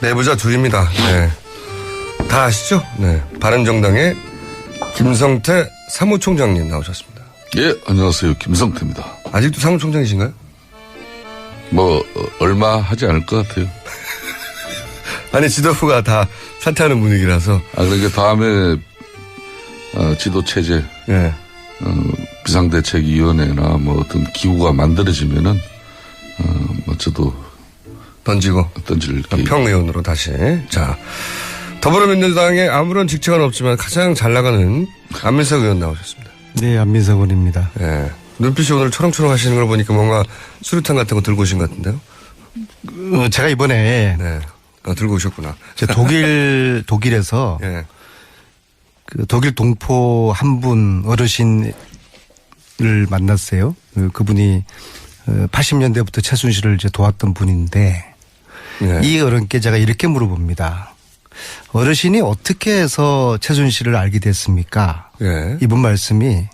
내부자 둘입니다. 네. 다 아시죠? 네. 바른정당의 김성태 사무총장님 나오셨습니다. 예, 안녕하세요. 김성태입니다. 아직도 사무총장이신가요? 얼마 하지 않을 것 같아요. 아니, 지도부가 다 사퇴하는 분위기라서. 그러니까 다음에, 지도체제, 예. 비상대책위원회나 어떤 기구가 만들어지면은, 저도. 던질 계획. 평의원으로 다시. 자. 더불어민주당에 아무런 직책은 없지만 가장 잘 나가는 안민석 의원 나오셨습니다. 네, 안민석 의원입니다. 네. 눈빛이 오늘 초롱초롱 하시는 걸 보니까 뭔가 수류탄 같은 거 들고 오신 것 같은데요? 제가 이번에. 네. 들고 오셨구나. 독일에서. 네. 그 독일 동포 한 분 어르신을 만났어요. 그분이 80년대부터 최순실을 이제 도왔던 분인데. 네. 이 어른께 제가 이렇게 물어봅니다. 어르신이 어떻게 해서 최순실을 알게 됐습니까? 예. 이분 말씀이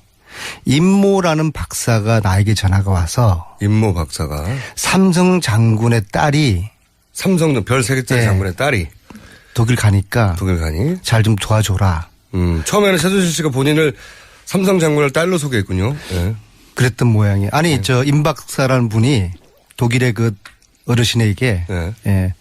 임모라는 박사가 나에게 전화가 와서. 임모 박사가. 삼성 장군의 딸이. 삼성 별 3개짜리 장군의 딸이. 독일 가니까. 잘 좀 도와줘라. 처음에는 최순실 씨가 본인을 삼성 장군을 딸로 소개했군요. 예. 그랬던 모양이에요. 아니, 임 박사라는 분이 독일의 그 어르신에게. 예.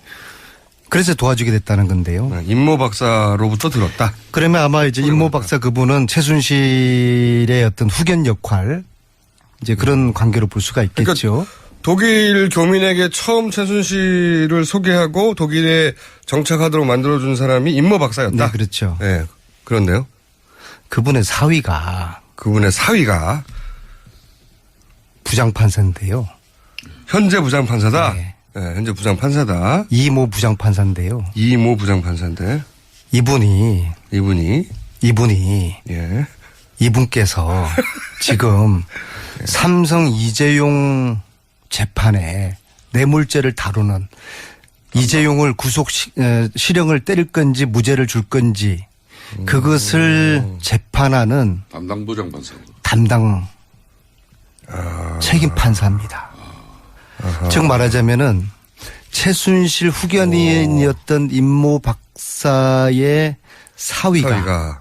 그래서 도와주게 됐다는 건데요. 임모 박사로부터 들었다. 그러면 아마 이제 임모 박사 그분은 최순실의 어떤 후견 역할, 이제 그런 관계로 볼 수가 있겠죠. 그러니까 독일 교민에게 처음 최순실을 소개하고 독일에 정착하도록 만들어준 사람이 임모 박사였다. 네, 그렇죠. 네, 그런데요. 그분의 사위가 부장판사인데요. 현재 부장판사다. 네. 네, 현재 부장판사다. 이모 부장판사인데요. 이모 부장판사인데. 이분이. 예. 이분께서 지금 삼성 이재용 재판에 뇌물죄를 다루는 이재용을 실형을 때릴 건지 무죄를 줄 건지 그것을 재판하는 담당 부장판사. 책임 판사입니다. 즉 말하자면은 최순실 후견인이었던 임모 박사의 사위가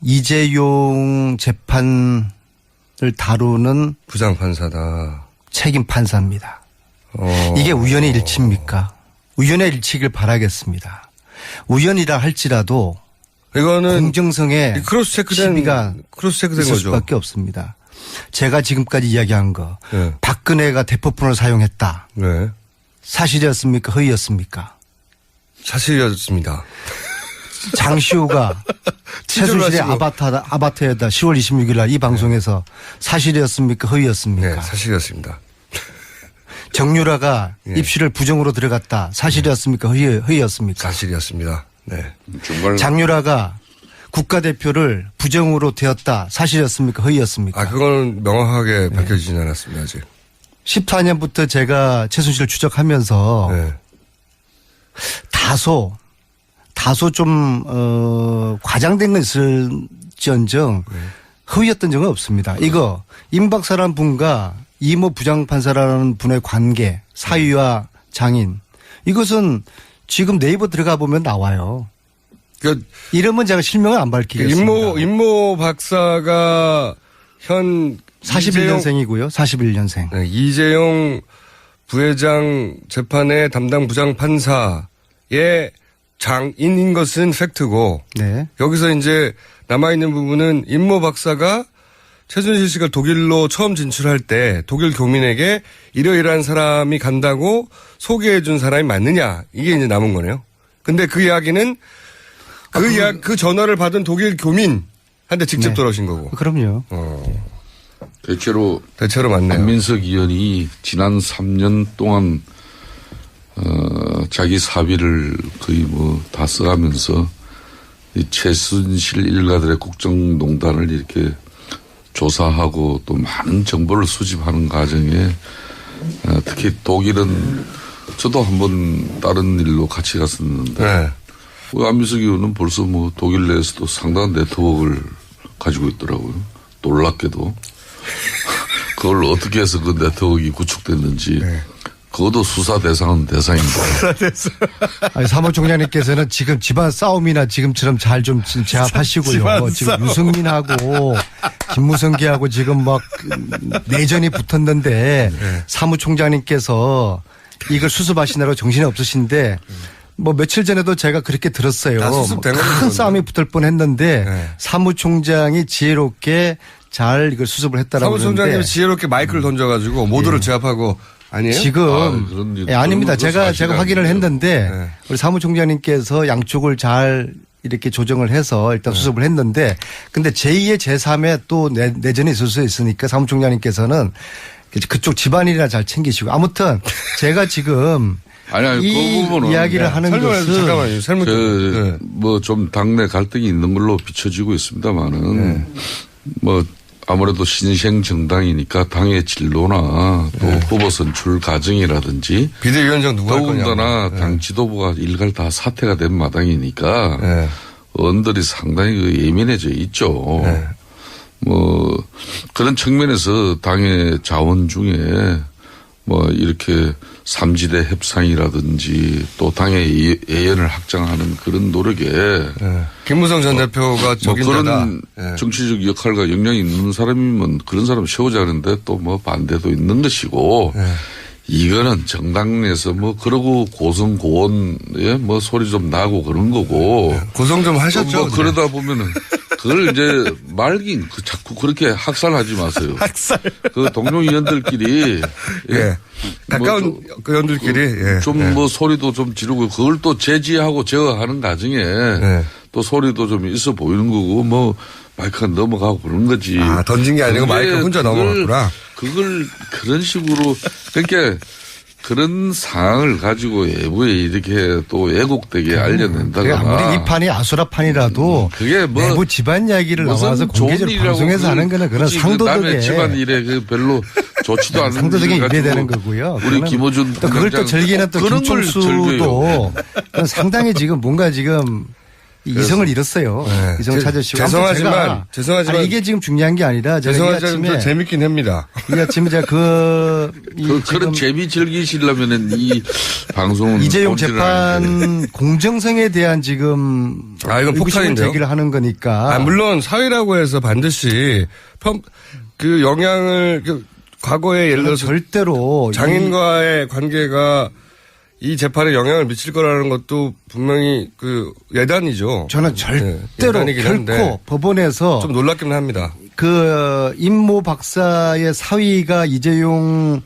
이재용 재판을 다루는 부장판사다. 책임 판사입니다. 이게 우연의 일치입니까? 우연의 일치길 바라겠습니다. 우연이라 할지라도 이거는 공정성에 시비가 크로스체크된 있을 거죠. 수밖에 없습니다. 제가 지금까지 이야기한 거. 네. 박근혜가 대포폰을 사용했다. 네. 사실이었습니까? 허위였습니까? 사실이었습니다. 장시호가 최순실의 아바타에다 10월 26일 날 이 방송에서 사실이었습니까? 허위였습니까? 네, 사실이었습니다. 정유라가 입시를 부정으로 들어갔다. 사실이었습니까? 허위였습니까? 사실이었습니다. 네. 장유라가 국가대표를 부정으로 되었다. 사실이었습니까? 허위였습니까? 그건 명확하게 밝혀지진 않았습니다, 아직. 14년부터 제가 최순실을 추적하면서 다소 좀 과장된 건 있을지언정 허위였던 적은 없습니다. 이거 임 박사라는 분과 이모 부장판사라는 분의 관계, 사위와 장인, 이것은 지금 네이버 들어가 보면 나와요. 이름은 제가 실명을 안 밝히겠습니다. 임모 박사가 현 41년생이고요. 41년생. 네, 이재용 부회장 재판의 담당 부장판사의 장인인 것은 팩트고 네. 여기서 이제 남아있는 부분은 임모 박사가 최순실 씨가 독일로 처음 진출할 때 독일 교민에게 이러이러한 사람이 간다고 소개해 준 사람이 맞느냐 이게 이제 남은 거네요. 근데 그 이야기는 그 전화를 받은 독일 교민한테 직접 돌아오신 거고. 그럼요. 대체로 맞네요. 안민석 의원이 지난 3년 동안 자기 사비를 거의 다 써가면서 이 최순실 일가들의 국정농단을 이렇게 조사하고 또 많은 정보를 수집하는 과정에 특히 독일은 저도 한번 다른 일로 같이 갔었는데 네. 안민석 의원은 벌써 독일 내에서도 상당한 네트워크를 가지고 있더라고요. 놀랍게도. 그걸 어떻게 해서 그 네트워크가 구축됐는지 그것도 수사 대상은 대상입니다. 아니, 사무총장님께서는 지금 집안 싸움이나 지금처럼 잘 좀 제압하시고요. 지금 유승민하고 김무성기하고 지금 막 내전이 붙었는데 사무총장님께서 이걸 수습하시느라고 정신이 없으신데 뭐 며칠 전에도 제가 그렇게 들었어요. 다 수습된 큰 거죠. 싸움이 붙을 뻔했는데 네. 사무총장이 지혜롭게 잘 이걸 수습을 했다라고 사무총장님이 그러는데 지혜롭게 마이크를 던져가지고 모두를 제압하고 아니에요? 지금 그런 일, 아닙니다. 그런 것도 제가 사실이 확인을 아니에요. 했는데 네. 우리 사무총장님께서 양쪽을 잘 이렇게 조정을 해서 일단 수습을 했는데 근데 제2의 제3의 또 내전이 있을 수 있으니까 사무총장님께서는 그쪽 집안일이나 잘 챙기시고 아무튼 제가 지금 아니, 이 그 부분은 이야기를 하는 설명해서 것은 잠깐만요. 설명 좀. 네. 뭐 좀 당내 갈등이 있는 걸로 비춰지고 있습니다만은 뭐 아무래도 신생 정당이니까 당의 진로나 또 후보 선출 과정이라든지 비대위원장 누가 할 거냐. 더군다나 당 지도부가 일갈 다 사퇴가 된 마당이니까 네. 언들이 상당히 그 예민해져 있죠. 네. 뭐 그런 측면에서 당의 자원 중에 뭐 이렇게 삼지대 협상이라든지 또 당의 예연을 확장하는 그런 노력에 네. 김무성 전 대표가 뭐 적임자다. 그런 네. 정치적 역할과 역량이 있는 사람이면 그런 사람 세우자는데 또 뭐 반대도 있는 것이고 네. 이거는 정당 내에서 뭐 그러고 고성고원에 뭐 소리 좀 나고 그런 거고 고성 좀 하셨죠? 뭐 그러다 보면은 그걸 이제 말긴 자꾸 그렇게 학살하지 마세요. 학살. 그 동료 의원들끼리 예. 가까운 뭐 그 연들끼리 예. 좀 뭐 소리도 좀 지르고 그걸 또 제지하고 제어하는 과정에 네. 또 소리도 좀 있어 보이는 거고 뭐 마이크가 넘어가고 그런 거지. 아, 던진 게 아니고 그게 마이크 혼자 그걸- 넘어갔구나. 그걸 그런 식으로 그러니까 그런 상황을 가지고 외부에 이렇게 또 왜곡되게 알려낸다거나 아무리 이 판이 아수라판이라도 그게 뭐 내부 집안 이야기를 무슨 나와서 좋은 공개적으로 일이라고 방송에서 하는 거는 그런 굳이 그 남의 상도덕에 집안 일에 그 별로 좋지도 않은 상도덕에 일을 가지고 위배되는 거고요. 우리 그거는 김어준 또 그걸 또 부장장 즐기는 또 그런 걸 즐겨요. 김총수도 그건 상당히 지금 뭔가 지금 이성을 잃었어요. 네. 이성을 찾으시고. 죄송하지만 아니, 이게 지금 중요한 게 아니라 제가 이 죄송하지만 좀 아침에 재밌긴 합니다. 이 아침에 제가 그런 재미 즐기시려면은 이 방송은 이재용 본질은 아닌데. 재판 공정성에 대한 지금 아, 이건 의구심을 폭탄인데요? 제기를 하는 거니까. 아, 물론 사회라고 해서 반드시 그 영향을 과거에 예를 들어서 절대로 장인과의 관계가 이 재판에 영향을 미칠 거라는 것도 분명히 그 예단이죠. 저는 절대로 예단이긴 결코 한데 법원에서 좀 놀랍긴 합니다. 그 임모 박사의 사위가 이재용의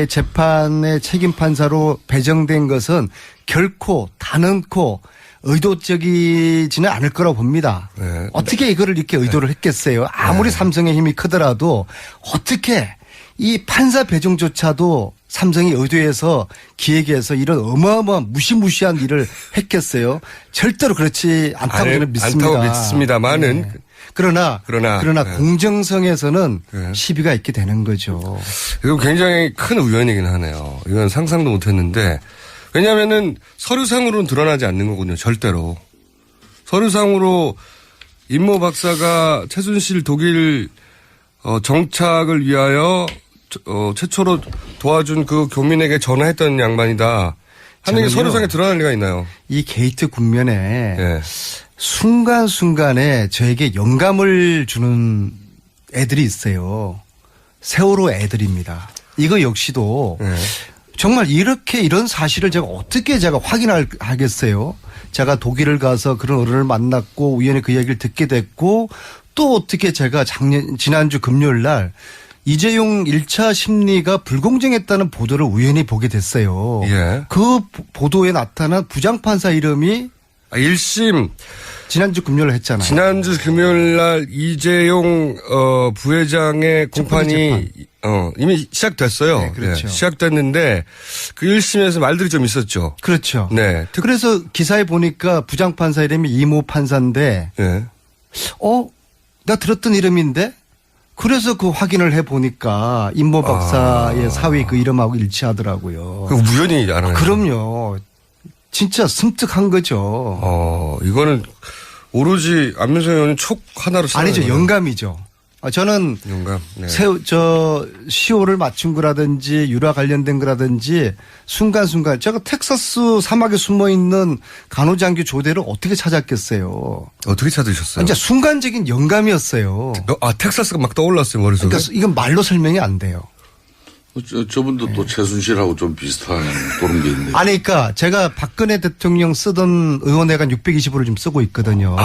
재판의 책임 판사로 배정된 것은 결코 단언코 의도적이지는 않을 거라고 봅니다. 네. 어떻게 이거를 이렇게 의도를 했겠어요? 아무리 삼성의 힘이 크더라도 어떻게 이 판사 배정조차도 삼성이 의도해서 기획해서 이런 어마어마한 무시무시한 일을 했겠어요? 절대로 그렇지 않다고 아니, 저는 믿습니다. 않다고 믿습니다만은 네. 그러나 네. 공정성에서는 네. 시비가 있게 되는 거죠. 이거 굉장히 큰 우연이긴 하네요. 이건 상상도 못했는데 왜냐하면은 서류상으로는 드러나지 않는 거군요. 절대로 서류상으로 임모 박사가 최순실 독일 정착을 위하여 최초로 도와준 그 교민에게 전화했던 양반이다 하는 게 저는요, 서류상에 드러날 리가 있나요? 이 게이트 국면에 예. 순간순간에 저에게 영감을 주는 애들이 있어요. 세월호 애들입니다. 이거 역시도 예. 정말 이런 사실을 제가 어떻게 확인하겠어요? 제가 독일을 가서 그런 어른을 만났고 우연히 그 얘기를 듣게 됐고 또 어떻게 제가 지난주 금요일 날 이재용 1차 심리가 불공정했다는 보도를 우연히 보게 됐어요. 예. 그 보도에 나타난 부장판사 이름이 1심 지난주 금요일 했잖아요. 지난주 금요일 날 이재용 부회장의 공판이 이미 시작됐어요. 네, 그렇죠. 시작됐는데 그 1심에서 말들이 좀 있었죠. 그렇죠. 네. 그래서 기사에 보니까 부장판사 이름이 이모 판사인데 네. 나 들었던 이름인데 그래서 그 확인을 해보니까 임모 박사의 사위 그 이름하고 일치하더라고요. 그 우연히 알아요. 그럼요. 진짜 섬뜩한 거죠. 이거는 오로지 안민석 의원은 촉 하나로 아니죠. 거예요. 영감이죠. 저는 용감. 네. 시호를 맞춘 거라든지 유라 관련된 거라든지 순간순간 제가 텍사스 사막에 숨어 있는 간호장교 조대를 어떻게 찾았겠어요. 어떻게 찾으셨어요? 진짜 순간적인 영감이었어요. 텍사스가 막 떠올랐어요, 머릿속에. 그러니까 이건 말로 설명이 안 돼요. 저분도 또 최순실하고 좀 비슷한 그런 게 있네요. 아니, 그러니까 제가 박근혜 대통령 쓰던 의원회관 620호를 좀 쓰고 있거든요.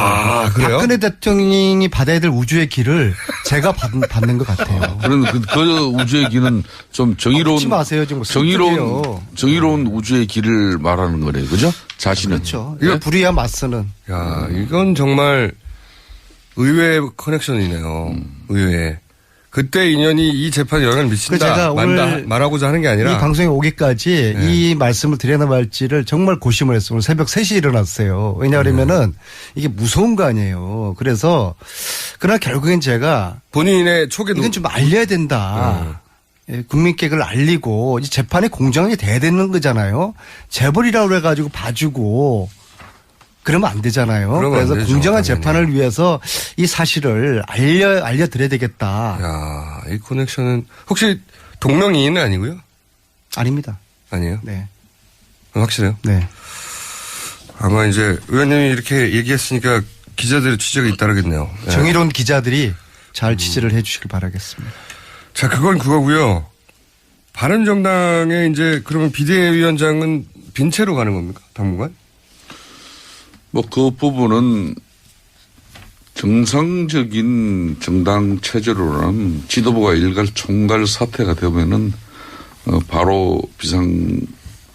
그래요? 박근혜 대통령이 받아야 될 우주의 길을 제가 받는 것 같아요. 그런 그 우주의 길은 좀 정의로운 걷지 마세요, 지금 정의로운 우주의 길을 말하는 거래요, 그죠? 자신은. 그렇죠. 이거 불의와 맞서는. 야, 이건 정말 의외의 커넥션이네요. 의외. 그때 인연이 이 재판에 영향을 미친다. 제가 오늘 말하고자 하는 게 아니라. 이 방송에 오기까지 이 말씀을 드려야 할지를 정말 고심을 했어요. 오늘 새벽 3시에 일어났어요. 왜냐하면은 이게 무서운 거 아니에요. 그래서 그러나 결국엔 제가 본인의 촉에 이건 좀 알려야 된다. 예, 국민께 그걸 알리고 이 재판이 공정하게 돼야 되는 거잖아요. 재벌이라고 해가지고 봐주고 그러면 안 되잖아요. 그러면 그래서 안 되죠, 공정한 당연히. 재판을 위해서 이 사실을 알려드려야 되겠다. 야, 이 커넥션은 혹시 동명이인은 아니고요? 아닙니다. 아니에요? 네. 확실해요? 네. 아마 이제 의원님이 이렇게 얘기했으니까 기자들의 취재가 잇따르겠네요. 네. 정의로운 기자들이 잘 취재를 해 주시길 바라겠습니다. 자, 그건 그거고요. 바른정당의 이제 그러면 비대위원장은 빈 채로 가는 겁니까? 당분간? 뭐 그 부분은 정상적인 정당 체제로는 지도부가 일괄 총괄 사태가 되면은 바로 비상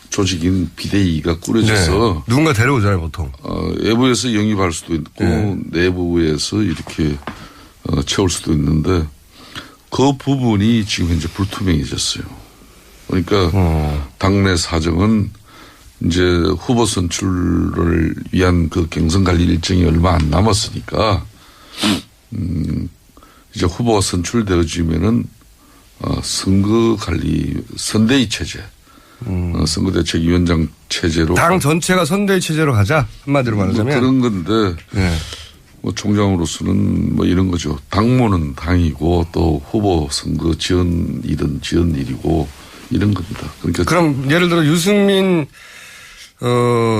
조직인 비대위가 꾸려져서 누군가 데려오잖아요, 보통. 외부에서 영입할 수도 있고 내부에서 이렇게 채울 수도 있는데 그 부분이 지금 현재 불투명해졌어요. 그러니까 당내 사정은 이제 후보 선출을 위한 그 경선 관리 일정이 얼마 안 남았으니까 이제 후보가 선출되어지면은 선거 관리 선대위 체제, 선거대책위원장 체제로 당 전체가 선대위 체제로 가자 한마디로 말하자면 뭐 그런 건데 네. 뭐 총장으로서는 뭐 이런 거죠. 당무는 당이고 또 후보 선거 지원 일은 지원 일이고 이런 겁니다. 그러니까 그럼 예를 들어 유승민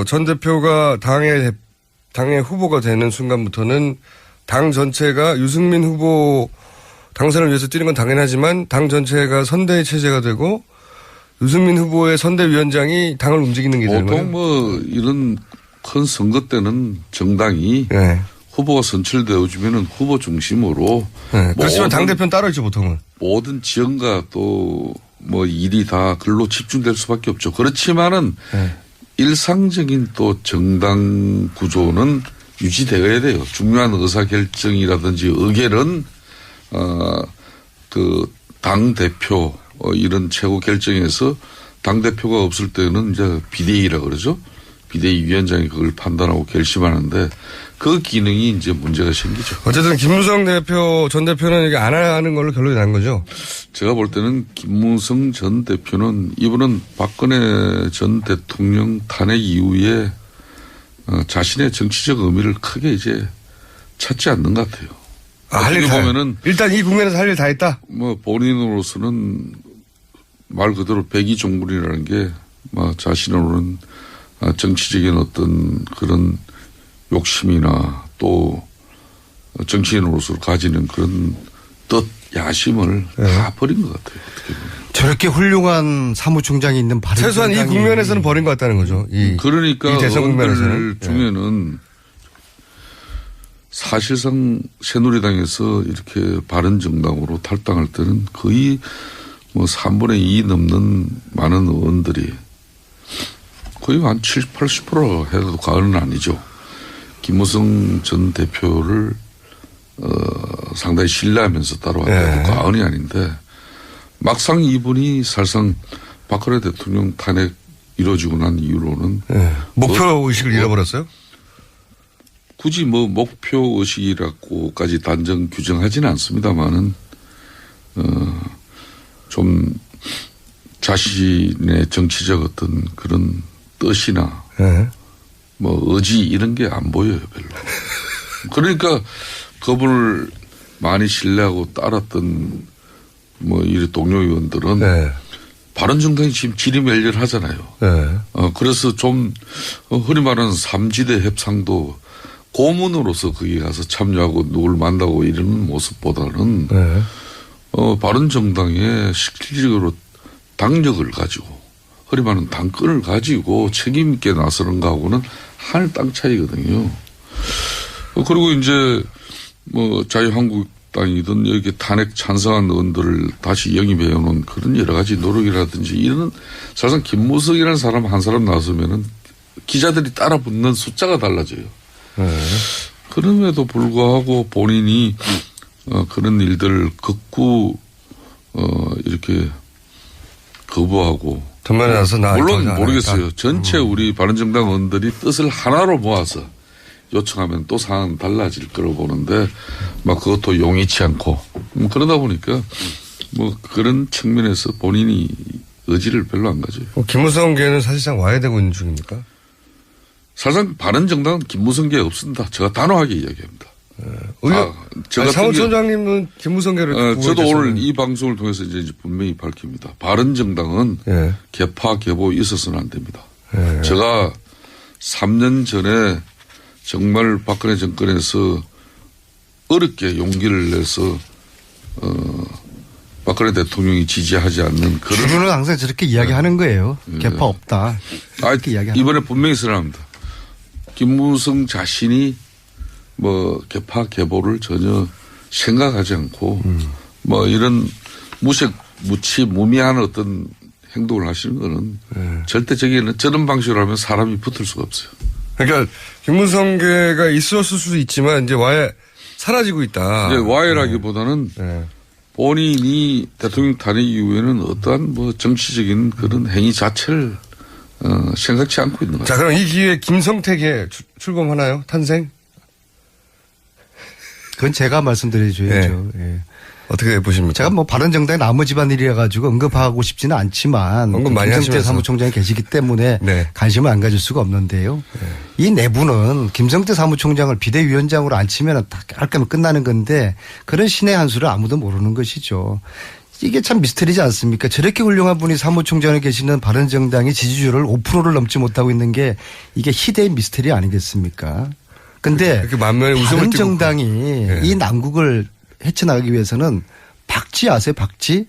전 대표가 당의 후보가 되는 순간부터는 당 전체가 유승민 후보 당선을 위해서 뛰는 건 당연하지만 당 전체가 선대위 체제가 되고 유승민 후보의 선대위원장이 당을 움직이는 게 되는 거예요. 보통 뭐 이런 큰 선거 때는 정당이 네. 후보가 선출되어지면은 후보 중심으로 네. 그렇지만 당대표는 따로 있죠, 보통은. 모든 지원과 또 뭐 일이 다 글로 집중될 수밖에 없죠. 그렇지만은 일상적인 또 정당 구조는 유지되어야 돼요. 중요한 의사결정이라든지 의결은 그 당대표 이런 최고 결정에서 당대표가 없을 때는 이제 비대위라 그러죠. 비대위 위원장이 그걸 판단하고 결심하는데 그 기능이 이제 문제가 생기죠. 어쨌든 김무성 전 대표는 이게 안 하는 걸로 결론이 난 거죠. 제가 볼 때는 김무성 전 대표는 이분은 박근혜 전 대통령 탄핵 이후에 자신의 정치적 의미를 크게 이제 찾지 않는 것 같아요. 할 일 보면은 일단 이 국면에서 할 일 다 했다. 뭐 본인으로서는 말 그대로 백의종군이라는 게 뭐 자신으로는 정치적인 어떤 그런 욕심이나 또 정치인으로서 가지는 그런 뜻, 야심을 다 버린 것 같아요. 어떻게 보면. 저렇게 훌륭한 사무총장이 있는 바른정당이 최소한 이 국면에서는 버린 것 같다는 거죠. 그러니까 이 대선 국면에서는. 의원들 중에는 사실상 새누리당에서 이렇게 바른정당으로 탈당할 때는 거의 뭐 3분의 2 넘는 많은 의원들이 거의 한 70, 80% 해도 과언은 아니죠. 김무성 전 대표를 상당히 신뢰하면서 따라왔다고 과언이 아닌데 막상 이분이 사실상 박근혜 대통령 탄핵 이루어지고 난 이후로는 목표 의식을 잃어버렸어요? 굳이 뭐 목표 의식이라고까지 단정 규정하지는 않습니다만은 좀 자신의 정치적 어떤 그런 뜻이나 뭐 의지 이런 게 안 보여요 별로. 그러니까 그분을 많이 신뢰하고 따랐던 뭐 이 동료 의원들은 네. 바른정당이 지금 지리멸렬하잖아요. 네. 그래서 좀 흔히 말하는 삼지대 협상도 고문으로서 거기 가서 참여하고 누굴 만나고 이런 모습보다는 네. 바른정당의 실질적으로 당력을 가지고 흔히 말하는 당권을 가지고 책임 있게 나서는 거하고는 하늘 땅 차이거든요. 그리고 이제 뭐 자유한국당이든 여기 탄핵 찬성한 의원들을 다시 영입해 오는 그런 여러 가지 노력이라든지 이런 사실상 김무성이라는 사람 한 사람 나서면은 기자들이 따라 붙는 숫자가 달라져요. 네. 그럼에도 불구하고 본인이 그런 일들을 극구 이렇게 거부하고 전면에 나서 물론 모르겠어요. 전체 우리 바른정당 의원들이 뜻을 하나로 모아서 요청하면 또 상황은 달라질 거라고 보는데 막 그것도 용이치 않고 그러다 보니까 뭐 그런 측면에서 본인이 의지를 별로 안 가져요. 김무성계는 사실상 와야 되고 있는 중입니까? 사실상 바른정당은 김무성계 없습니다. 제가 단호하게 이야기합니다. 사무총장님은 김무성계를 저도 오늘 이 방송을 통해서 이제 분명히 밝힙니다. 바른정당은 예. 개파 개보 있어서는 안 됩니다. 예. 제가 3년 전에 정말 박근혜 정권에서 어렵게 용기를 내서 박근혜 대통령이 지지하지 않는 그런 주로는 항상 저렇게 이야기하는 거예요. 개파 없다. 이렇게 이야기하는 이번에 분명히 선언합니다. 김무성 자신이 뭐 개파 개보를 전혀 생각하지 않고 뭐 이런 무미한 어떤 행동을 하시는 거는 절대 저런 방식으로 하면 사람이 붙을 수가 없어요. 그러니까 김무성계가 있었을 수도 있지만 이제 와해 사라지고 있다. 이제 와해라기보다는 네. 본인이 대통령 탄핵 이후에는 어떠한 뭐 정치적인 그런 행위 자체를 생각지 않고 있는 거죠. 자, 그럼 이 기회에 김성택에 출범하나요? 탄생? 그건 제가 말씀드려줘야죠. 예. 어떻게 보십니까? 제가 뭐 바른정당의 나머 집안일이라 가지고 언급하고 싶지는 않지만 언급 많이 김성태 하시면서. 사무총장이 계시기 때문에 네. 관심을 안 가질 수가 없는데요. 이 내부는 김성태 사무총장을 비대위원장으로 앉히면 깔끔히 끝나는 건데 그런 신의 한 수를 아무도 모르는 것이죠. 이게 참 미스터리지 않습니까? 저렇게 훌륭한 분이 사무총장에 계시는 바른정당이 지지율을 5%를 넘지 못하고 있는 게 이게 희대의 미스터리 아니겠습니까? 근데 이렇게 만면에 웃음을 바른정당이 네. 이 난국을 헤쳐나가기 위해서는 박쥐 아세요? 박쥐?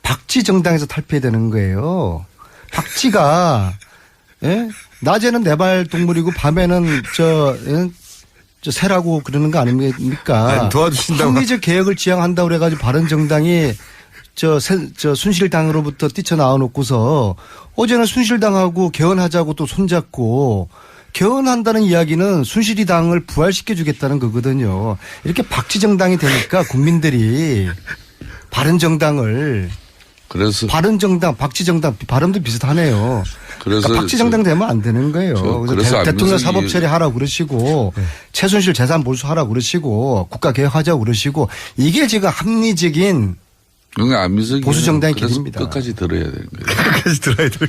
박쥐 정당에서 탈피해야 되는 거예요. 박쥐가 예? 낮에는 내발 동물이고 밤에는 저 새라고 그러는 거 아닙니까? 아니, 도와주신다고. 합리적 개혁을 지향한다고 그래가지고 바른정당이 저 순실당으로부터 뛰쳐나와 놓고서 어제는 순실당하고 개헌하자고 또 손잡고 개헌한다는 이야기는 순실이 당을 부활시켜 주겠다는 거거든요. 이렇게 박쥐정당이 되니까 국민들이 바른정당을 그래서 바른정당, 박쥐정당 발음도 비슷하네요. 그래서 그러니까 박쥐정당 되면 안 되는 거예요. 그래서 대통령 안민석이- 사법 처리하라고 그러시고 최순실 재산 몰수하라고 그러시고 국가 개혁하자고 그러시고 이게 지금 합리적인 안민석이 보수 정당의 그래서 길입니다. 끝까지 들어야 되는 거예요. 끝까지 들어야 돼.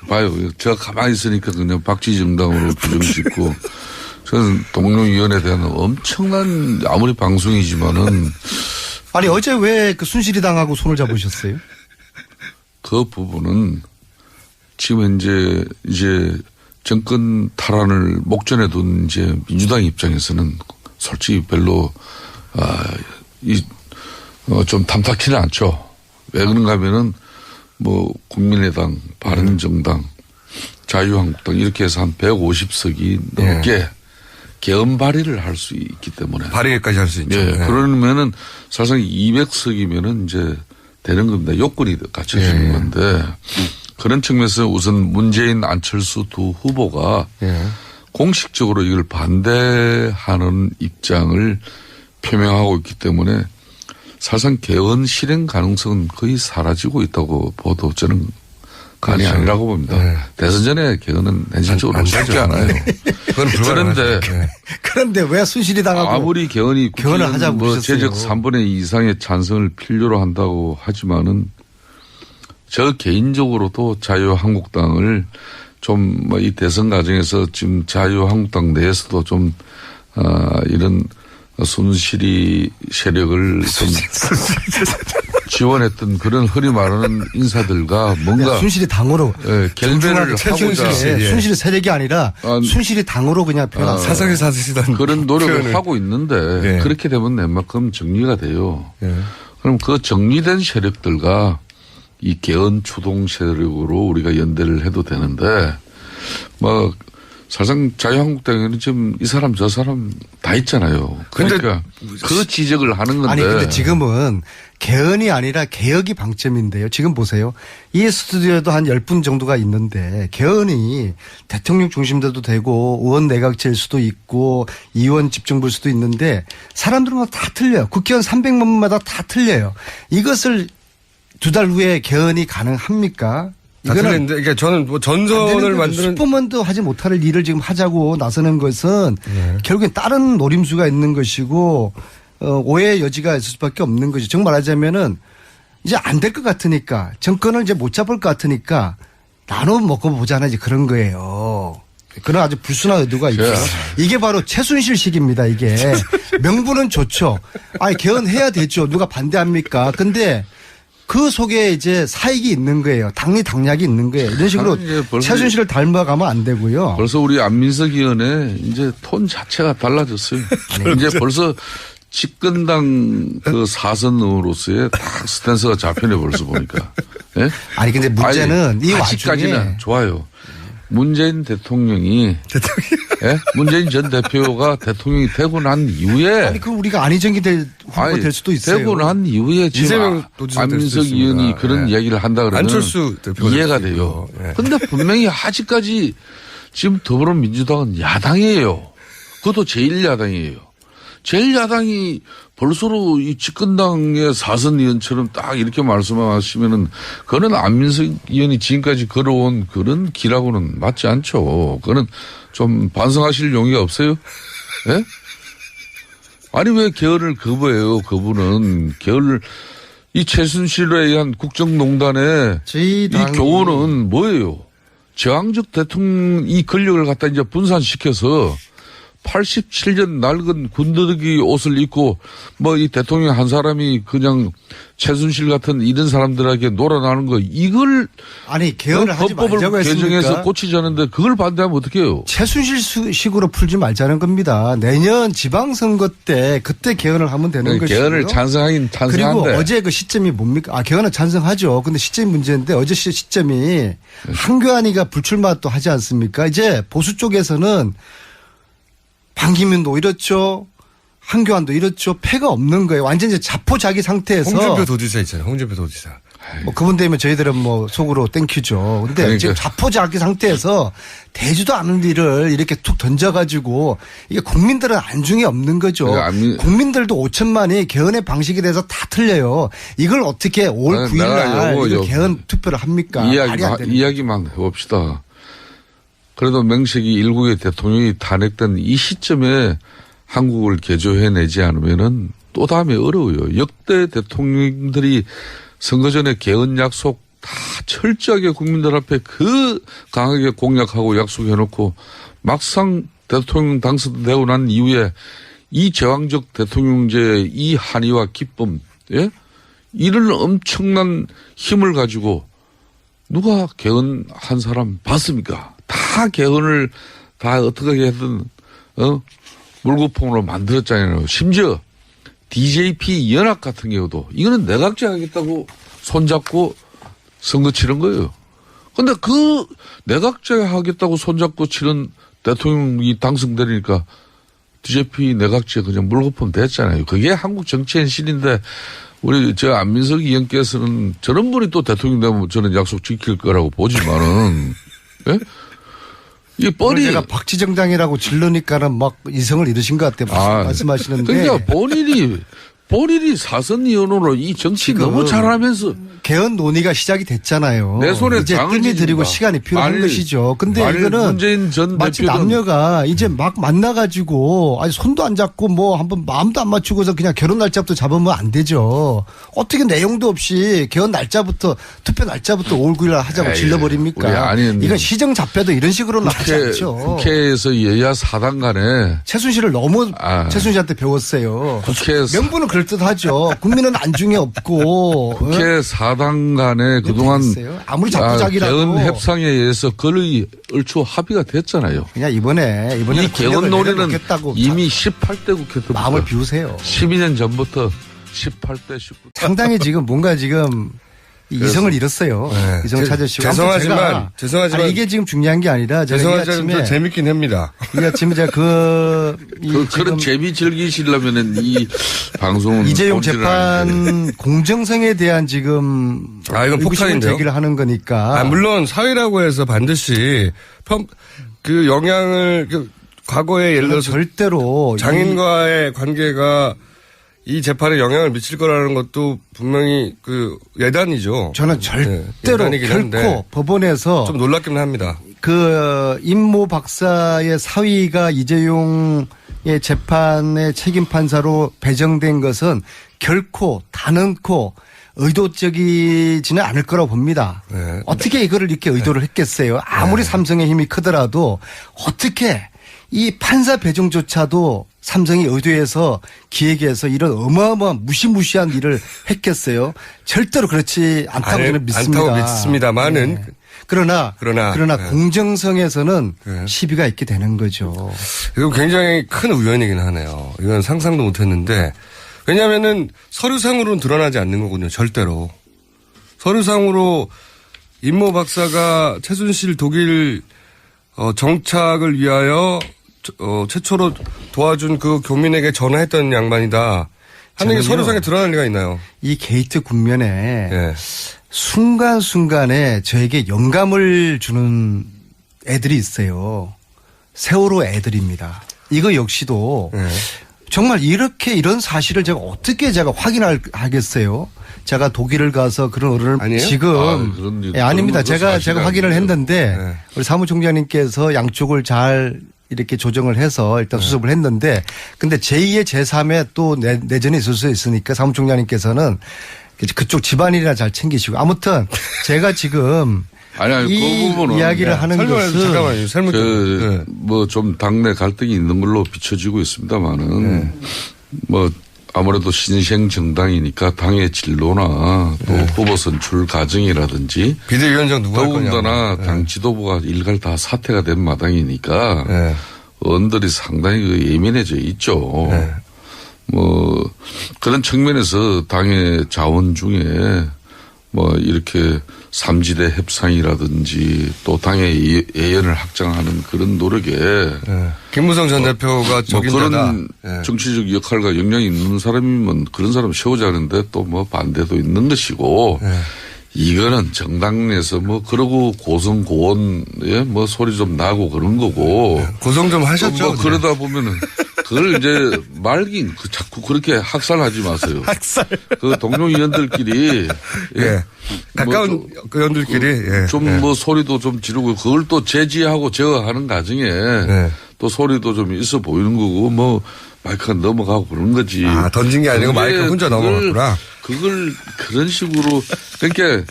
봐요. 제가 가만히 있으니까 그냥 박쥐 정당으로 부정짓고 저는 동료위원회에 대한 엄청난 아무리 방송이지만은 아니 어제 왜 그 순실이 당하고 손을 잡으셨어요? 그 부분은 지금 현재 이제 정권 탈환을 목전에 둔 이제 민주당 입장에서는 솔직히 별로 좀 탐탁치는 않죠. 왜 그런가 하면은 뭐 국민의당, 바른정당, 자유한국당 이렇게 해서 한 150석이 넘게 개헌 발의를 할 수 있기 때문에. 발의까지 할 수 있죠. 예. 네. 그러면은 사실상 200석이면은 이제 되는 겁니다. 요건이 갖춰지는 건데 그런 측면에서 우선 문재인, 안철수 두 후보가 공식적으로 이걸 반대하는 입장을 표명하고 있기 때문에 사실상 개헌 실행 가능성은 거의 사라지고 있다고 보도 저는 간이 그렇죠. 아니라고 봅니다. 네. 대선 전에 개헌은 현실적으로 안 쉽지 되죠. 않아요. 그건 불가능하죠. 그런데 네. 그런데 왜 순실이 당하고 아무리 개헌을 하자고 뭐 그러셨어요. 제적 3분의 2 이상의 찬성을 필요로 한다고 하지만은 저 개인적으로도 자유한국당을 좀 뭐 이 대선 과정에서 지금 자유한국당 내에서도 좀 이런 순실이 세력을 좀 지원했던 그런 허리 마르는 인사들과 뭔가 순실이 당으로 결별을 하고자 순실이 세력이 아니라 순실이 당으로 그냥 표현한 사석에 사시던 그런 노력을 표현을. 하고 있는데 예. 그렇게 되면 웬만큼 정리가 돼요. 예. 그럼 그 정리된 세력들과 이 개헌 추동 세력으로 우리가 연대를 해도 되는데 뭐 사실상 자유한국당에는 지금 이 사람 저 사람 다 있잖아요. 그러니까 그 지적을 하는 건데. 아니 근데 지금은 개헌이 아니라 개혁이 방점인데요. 지금 보세요. 이 스튜디오에도 한 10분 정도가 있는데 개헌이 대통령 중심대도 되고 의원 내각제일 수도 있고 의원 집정부일 수도 있는데 사람들은 다 틀려요. 국회의원 300만 명마다 다 틀려요. 이것을 2달 후에 개헌이 가능합니까? 다 틀린데, 그러니까 저는 뭐 전선을 만드는 슈퍼맨도 하지 못할 일을 지금 하자고 나서는 것은 결국엔 다른 노림수가 있는 것이고 오해의 여지가 있을 수밖에 없는 것이 정말 말하자면은 이제 안 될 것 같으니까 정권을 이제 못 잡을 것 같으니까 나눠 먹어보자는 이제 그런 거예요. 그런 아주 불순한 의도가 있죠. 이게 바로 최순실식입니다. 이게 명분은 좋죠. 아니 개헌해야 되죠. 누가 반대합니까? 근데 그 속에 이제 사익이 있는 거예요. 당리당략이 있는 거예요. 이런 식으로 최순실을 닮아가면 안 되고요. 벌써 우리 안민석 의원의 이제 톤 자체가 달라졌어요. 이제 벌써 집권당 그 사선으로서의 딱 스탠스가 잡히네 벌써 보니까. 예? 아니 근데 문제는 이 아직까지는 와중에 좋아요. 문재인 대통령이 예? 문재인 전 대표가 대통령이 되고 난 이후에 아니 그럼 우리가 안희정이 후보가 될 수도 있어요. 되고 난 이후에 지금 이재명 도지사 될수 안민석 있습니다. 의원이 그런 예. 이야기를 한다 그러면 안철수 대표가 이해가 될 수도 돼요. 있고. 예. 그런데 분명히 아직까지 지금 더불어민주당은 야당이에요. 그것도 제1야당이에요. 제1야당이 벌써로 이 집권당의 사선 의원처럼 딱 이렇게 말씀하시면은 그거는 안민석 의원이 지금까지 걸어온 그런 길하고는 맞지 않죠. 그거는 좀 반성하실 용의가 없어요? 예? 아니 왜 개헌을 거부해요? 그분은 개헌을 이 최순실에 의한 국정농단의 이 교훈은 뭐예요? 제왕적 대통령 이 권력을 갖다 이제 분산시켜서 87년 낡은 군더더기 옷을 입고 뭐 이 대통령 한 사람이 그냥 최순실 같은 이런 사람들에게 놀아나는 거 이걸 아니 개헌을 하지 법법을 말자고 개정해서 했으니까 고치자는데 그걸 반대하면 어떻게 해요? 최순실식으로 풀지 말자는 겁니다. 내년 지방선거 때 그때 개헌을 하면 되는 것이고요. 개헌을 찬성하긴 찬성한데. 그리고 어제 그 시점이 뭡니까? 개헌을 찬성하죠. 근데 시점이 문제인데 어제 시점이 한교안이가 불출마 또 하지 않습니까? 이제 보수 쪽에서는 반기문도 이렇죠. 한교안도 이렇죠. 패가 없는 거예요. 완전히 이제 자포자기 상태에서. 홍준표 도지사 있잖아요. 홍준표 도지사. 뭐 그분 되면 저희들은 뭐 속으로 땡큐죠. 근데 그러니까. 지금 자포자기 상태에서 되지도 않은 일을 이렇게 툭 던져가지고 이게 국민들은 안중에 없는 거죠. 그러니까 국민들도 5천만이 개헌의 방식에 대해서 다 틀려요. 이걸 어떻게 올 9일 날 개헌 투표를 합니까? 이야기만 해봅시다. 그래도 명색이 일국의 대통령이 탄핵된 이 시점에 한국을 개조해내지 않으면은 또 다음에 어려워요. 역대 대통령들이 선거 전에 개헌 약속 다 철저하게 국민들 앞에 그 강하게 공약하고 약속해놓고 막상 대통령 당선되고 난 이후에 이 제왕적 대통령제의 이 한의와 기쁨, 예? 이런 엄청난 힘을 가지고 누가 개헌한 사람 봤습니까? 다 개헌을 다 어떻게 해든 물거품으로 만들었잖아요. 심지어 DJP 연합 같은 경우도 이거는 내각제 하겠다고 손잡고 선거 치른 거예요. 그런데 그 내각제 하겠다고 손잡고 치른 대통령이 당선되니까 DJP 내각제 그냥 물거품 됐잖아요. 그게 한국 정치 현실인데 우리 저 안민석 의원께서는 저런 분이 또 대통령 되면 저는 약속 지킬 거라고 보지만은 예? 이 뻔히 제가 박지정당이라고 질르니까는 막 이성을 잃으신 것 같아요. 말씀하시는데. 그러니까 본인이 본인이 사선 의원으로 이 정치 지금 너무 잘하면서 개헌 논의가 시작이 됐잖아요. 내 손에 이제 당을 뜸이 들이고 지진다. 시간이 필요한 만일- 것이죠. 근데 만일 이거는 문재인 전 마치 대표는 남녀가 이제 막 만나가지고 아니 손도 안 잡고 뭐 한번 마음도 안 맞추고서 그냥 결혼 날짜부터 잡으면 안 되죠. 어떻게 내용도 없이 개헌 날짜부터 투표 날짜부터 5월 9일 하자고 에이, 질러버립니까? 우리 아니, 이건 시정 잡혀도 이런 식으로 나가지 않죠. 국회에서 여야 사당 간에 최순실을 너무 아. 최순실한테 배웠어요. 국회에서 명분은 그럴듯하죠. 국민은 안중에 없고. 국회 사당 간에 그동안 됐어요. 아무리 자꾸자기라도. 개헌 협상에 의해서 거의 얼추 합의가 됐잖아요. 그냥 이번에 이 개헌 논의는 내려놓겠다고 이미 18대 국회 때부터 마음을 비우세요. 12년 전부터 18대 19대 상당히 지금 뭔가 지금 이성을 잃었어요. 네. 이성을 찾으시고. 죄송하지만 아니, 이게 지금 중요한 게 아니라 제가 이 죄송하지만 좀 아침에 재밌긴 합니다. 이 아침에 제가 그런 재미 즐기시려면은 이 방송은 이재용 본질은 아닌데. 재판 공정성에 대한 지금 이건 의구심을 폭탄인데요. 제기를 하는 거니까. 물론 사회라고 해서 반드시 그 영향을 과거에 예를 들어서 절대로 장인과의 관계가 이 재판에 영향을 미칠 거라는 것도 분명히 그 예단이죠. 저는 절대로 예단이긴 한데 결코 법원에서 좀 놀랍긴 합니다. 그 임모 박사의 사위가 이재용의 재판의 책임 판사로 배정된 것은 결코 단언코 의도적이지는 않을 거라고 봅니다. 네. 어떻게 이거를 이렇게 의도를 했겠어요. 아무리 삼성의 힘이 크더라도 어떻게 이 판사 배정조차도 삼성이 의도해서 기획해서 이런 어마어마한 무시무시한 일을 했겠어요. 절대로 그렇지 않다고 저는 믿습니다. 않다고 믿습니다만은 네. 그러나 네. 공정성에서는 네. 시비가 있게 되는 거죠. 이거 굉장히 큰 우연이긴 하네요. 이건 상상도 못했는데 왜냐하면은 서류상으로는 드러나지 않는 거군요. 절대로 서류상으로 임모 박사가 최순실 독일 정착을 위하여 최초로 도와준 그 교민에게 전화했던 양반이다 하는 게 서류상에 드러날 리가 있나요? 이 게이트 국면에 네. 순간순간에 저에게 영감을 주는 애들이 있어요. 세월호 애들입니다. 이거 역시도 네. 정말 이런 사실을 제가 어떻게 확인하겠어요? 제가 독일을 가서 그런 어른을 아니에요? 지금 그런 아닙니다. 그런 거 제가 확인을 아니에요. 했는데 네. 우리 사무총장님께서 양쪽을 잘 이렇게 조정을 해서 일단 수습을 했는데 근데 제2의 제3의 또 내전이 있을 수 있으니까 사무총장님께서는 그쪽 집안일이나 잘 챙기시고 아무튼 제가 지금 아니, 이 그 부분은 이야기를 하는 것은 잠깐만요. 설명 좀. 뭐 좀 당내 갈등이 있는 걸로 비춰지고 있습니다만은 뭐 아무래도 신생 정당이니까 당의 진로나 또 후보 선출 과정이라든지 비대위원장 누가 할 거냐. 더군다나 당 지도부가 일갈 다 사퇴가 된 마당이니까 네. 의원들이 상당히 그 예민해져 있죠. 네. 뭐 그런 측면에서 당의 자원 중에 뭐 이렇게 삼지대 협상이라든지 또 당의 예연을 확장하는 그런 노력에 네. 김무성 전 대표가 뭐 적임자다. 그런 네. 정치적 역할과 역량이 있는 사람이면 그런 사람 세우자는데 또 뭐 반대도 있는 것이고 네. 이거는 정당 내에서 뭐 그러고 고성고원에 뭐 소리 좀 나고 그런 거고 고성 좀 하셨죠. 뭐 그러다 보면은 그걸 이제 말긴 자꾸 그렇게 학살하지 마세요. 학살. 그 동료 의원들끼리 예. 가까운 뭐 그 의원들끼리 예. 좀 뭐 소리도 좀 지르고 그걸 또 제지하고 제어하는 과정에 네. 또 소리도 좀 있어 보이는 거고 뭐 마이크가 넘어가고 그런 거지. 아, 던진 게 아니고 마이크 혼자 넘어갔구나. 그걸 그런 식으로 그러니까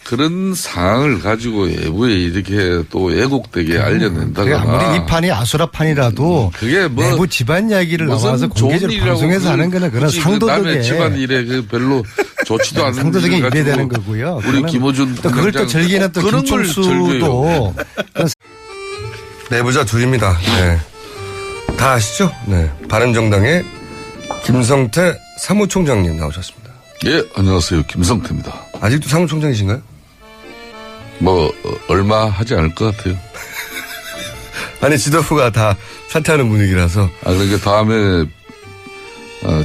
그런 상황을 가지고 외부에 이렇게 또 애국되게 알려낸다거나. 아무리 이 판이 아수라판이라도 그게 뭐 내부 집안 이야기를 나와서 무슨 좋은 공개적으로 일이라고 방송에서 하는 거는 그런 굳이 그 남의 상도덕에 집안 일에 그 별로 좋지도 않은 상도덕에 일을 가지고 입에되는 거고요. 우리 그거는 김어준 또 그걸 또 부장장 즐기는 또 그런 걸 김총수도 내부자 둘입니다. 네. 다 아시죠? 네. 바른정당의 김성태 사무총장님 나오셨습니다. 예, 안녕하세요. 김성태입니다. 아직도 사무총장이신가요? 뭐 얼마 하지 않을 것 같아요. 아니 지도부가 다 사퇴하는 분위기라서. 그러니까 다음에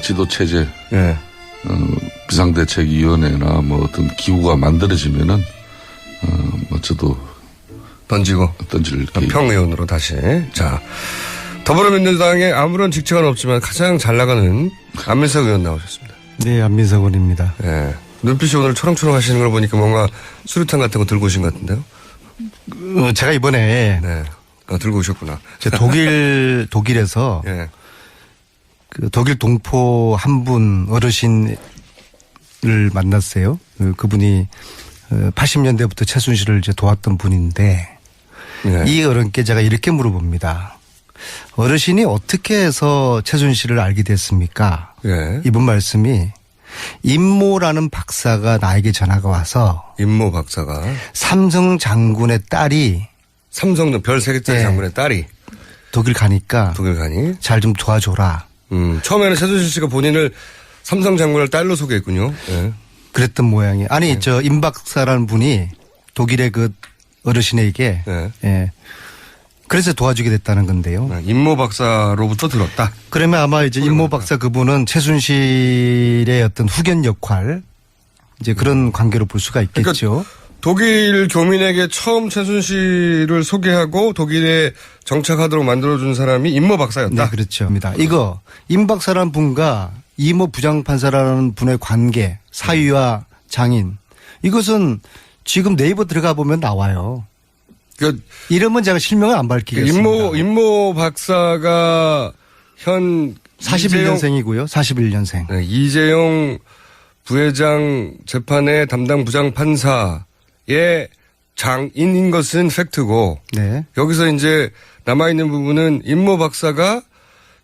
지도 체제 예. 비상대책위원회나 뭐 어떤 기구가 만들어지면은 뭐 저도 던지고 던질 계획. 평의원으로 다시. 자, 더불어민주당에 아무런 직책은 없지만 가장 잘 나가는 안민석 의원 나오셨습니다. 네, 안민석 의원입니다. 예. 눈빛이 오늘 초롱초롱 하시는 걸 보니까 뭔가 수류탄 같은 거 들고 오신 것 같은데요? 제가 이번에 네. 들고 오셨구나. 독일에서 예. 그 독일 동포 한 분 어르신을 만났어요. 그분이 80년대부터 최순실을 이제 도왔던 분인데 예. 이 어른께 제가 이렇게 물어봅니다. 어르신이 어떻게 해서 최순실을 알게 됐습니까? 예. 이분 말씀이 임모라는 박사가 나에게 전화가 와서 임모 박사가 삼성 장군의 딸이 삼성 별 3개짜리 네. 장군의 딸이 독일 가니까 독일 가니? 잘 좀 도와줘라. 처음에는 최순실 씨가 본인을 삼성 장군을 딸로 소개했군요. 예. 그랬던 모양이에요. 아니 임 박사라는 분이 독일의 그 어르신에게 네. 예. 그래서 도와주게 됐다는 건데요. 임모 박사로부터 들었다. 그러면 아마 이제 임모 박사 그분은 최순실의 어떤 후견 역할 이제 그런 관계로 볼 수가 있겠죠. 독일 교민에게 처음 최순실을 소개하고 독일에 정착하도록 만들어준 사람이 임모 박사였다. 네, 그렇죠. 이거 임 박사라는 분과 이모 부장판사라는 분의 관계, 사위와 장인 이것은 지금 네이버 들어가 보면 나와요. 이름은 제가 실명을 안 밝히겠습니다. 임모 박사가 현 41년생이고요. 41년생. 네, 이재용 부회장 재판의 담당 부장판사의 장인인 것은 팩트고 네. 여기서 이제 남아있는 부분은 임모 박사가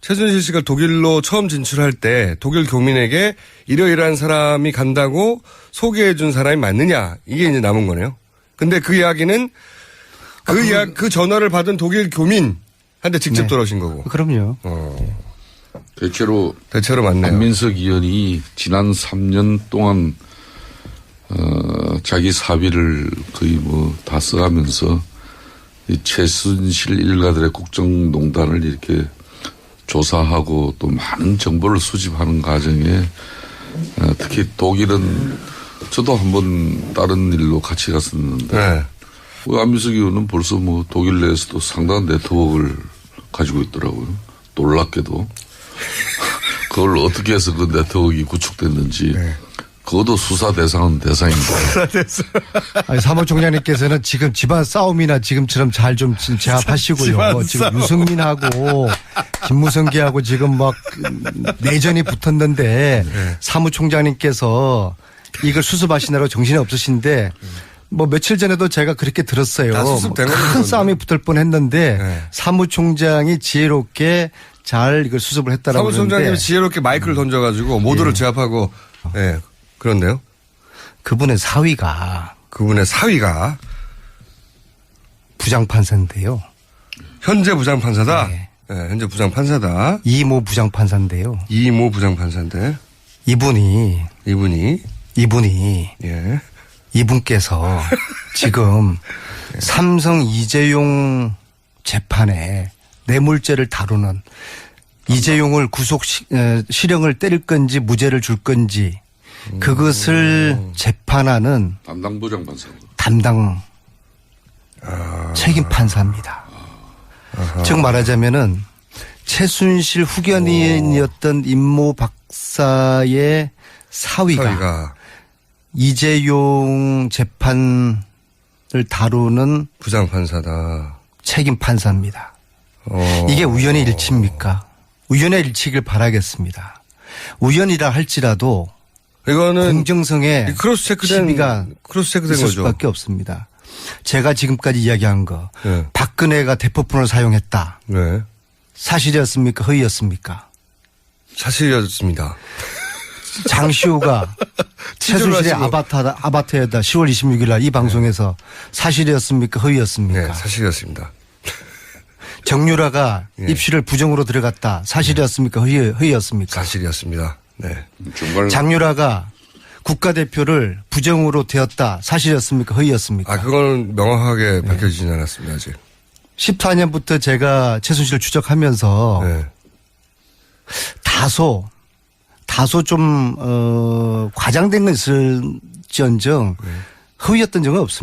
최순실 씨가 독일로 처음 진출할 때 독일 교민에게 이러이러한 사람이 간다고 소개해 준 사람이 맞느냐 이게 이제 남은 거네요. 근데 그 이야기는 그 전화를 받은 독일 교민한테 직접 네. 돌아오신 거고. 그럼요. 대체로 맞네요. 안민석 의원이 지난 3년 동안 자기 사비를 거의 뭐 다 써가면서 이 최순실 일가들의 국정농단을 이렇게 조사하고 또 많은 정보를 수집하는 과정에 특히 독일은 저도 한번 다른 일로 같이 갔었는데 네. 안민석 의원은 벌써 뭐 독일 내에서도 상당한 네트워크를 가지고 있더라고요. 놀랍게도. 그걸 어떻게 해서 그 네트워크가 구축됐는지 네. 그것도 수사 대상은 대상인데. 아니, 사무총장님께서는 지금 집안 싸움이나 지금처럼 잘 좀 제압하시고요. 지금 유승민하고 김무성기하고 지금 막 내전이 붙었는데 네. 사무총장님께서 이걸 수습하시느라고 정신이 없으신데 뭐 며칠 전에도 제가 그렇게 들었어요. 다 수습된 큰 거죠. 싸움이 붙을 뻔했는데 네. 사무총장이 지혜롭게 잘 이걸 수습을 했다라고 사무총장님이 그러는데 지혜롭게 마이크를 던져가지고 모두를 제압하고 네. 그런데요. 그분의 사위가 부장판사인데요. 현재 부장판사다. 네. 네, 현재 부장판사다. 이모 부장판사인데요. 이모 부장판사인데 이분이 예. 이분께서 지금 삼성 이재용 재판에 뇌물죄를 다루는 이재용을 구속 실형을 때릴 건지 무죄를 줄 건지 그것을 재판하는 담당 부장판사. 담당 책임 판사입니다. 즉 말하자면은 최순실 후견인이었던 임모 박사의 사위가 이재용 재판을 다루는 부장판사다. 책임 판사입니다. 이게 우연의 일치입니까? 우연의 일치길 바라겠습니다. 우연이라 할지라도 이거는 공정성에 시비가 크로스체크된 있을 거죠. 수밖에 없습니다. 제가 지금까지 이야기한 거 네. 박근혜가 대포폰을 사용했다. 네. 사실이었습니까? 허위였습니까? 사실이었습니다. 장시호가 최순실의 아바타에다 10월 26일 날 이 방송에서 사실이었습니까? 허위였습니까? 네, 사실이었습니다. 정유라가 예. 입시를 부정으로 들어갔다. 사실이었습니까? 허위였습니까? 사실이었습니다. 네. 정말 장유라가 국가대표를 부정으로 되었다. 사실이었습니까? 허위였습니까? 그건 명확하게 밝혀지진 않았습니다, 아직. 14년부터 제가 최순실을 추적하면서 네. 다소 좀 과장된 건 있을지언정 허위였던 적은 없습니다.